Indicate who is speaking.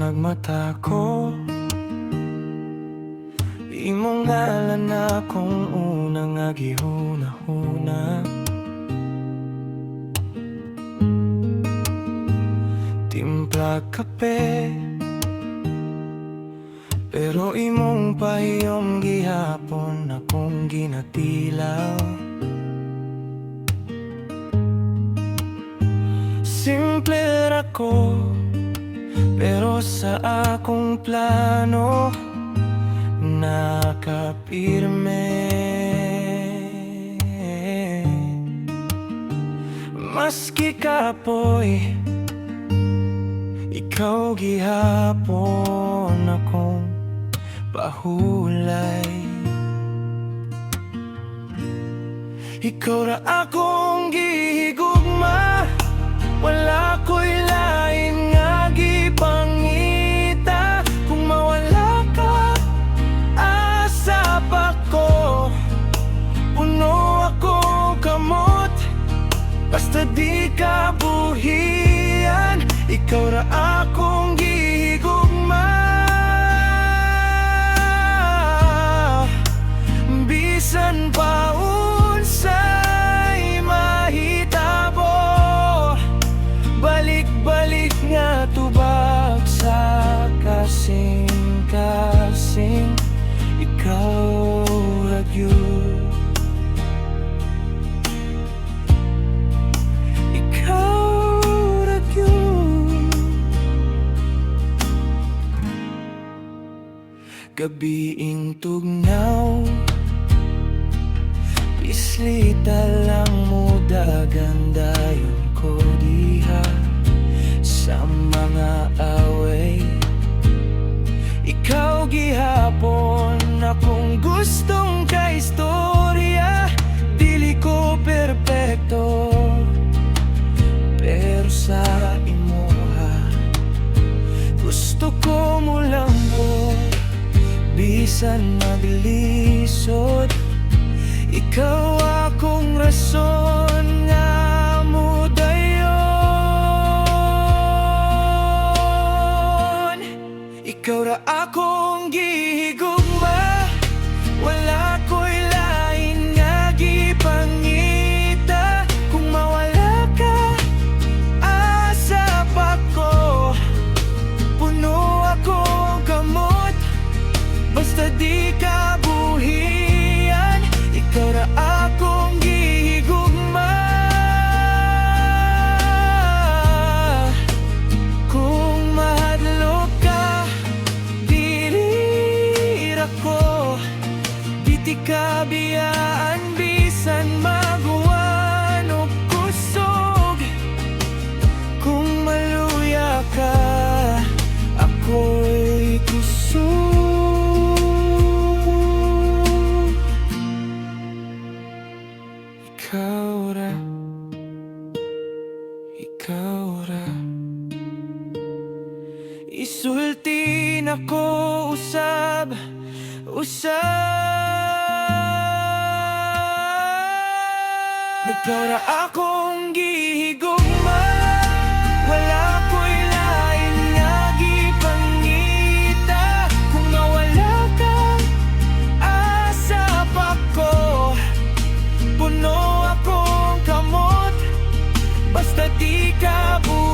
Speaker 1: nagmata ko, imong ngalan akong unang agihuna-huna. Timpla kape, pero imong pahiyom gihapon akong ginatilaw. Simple ra ko, pero sa akong plano nakapirme. Maski kapoy, ikaw gihapon akong pahulay. Ikaw ra akong gihigugma, wala ko'y lain nga gipangita. Kung mawala ka, asa pa ko, puno ako kamot, basta di ka buhian. Ikaw ra akong gihigugma, bisan pa unsay mahitabo. Balik-balik nga tubag sa kasing-kasing. Ikaw ra gyud, gabiing tugnaw, bislita lang mo dagandayon ko diha sa mga away. Ikaw gihapon akong gustong kaistorya. Dili ko perpekto, pero sa imoha gusto ko mo lang po. Bisan maglisod, ikaw akong rason nga mudayon. Ikaw ra akong gihigugma, wala ko'y lain nga gipangita. Kung mawala ka, asa pa ko, puno akong kamot, basta di ka buhian. Ikaw ra akong gihigugma, kung mahadlok ka, dili ra ko, di ka biyaan. Bisan maguwan o kusog, kung maluya ka, ako'y kusog. Ikaw ra, isulti na ko usab. Ikaw ra akong gihigugma, wala ko'y lain nga gipangita. Kung nawala ka, asa pa ko, puno akong kamot, basta di ka buhay.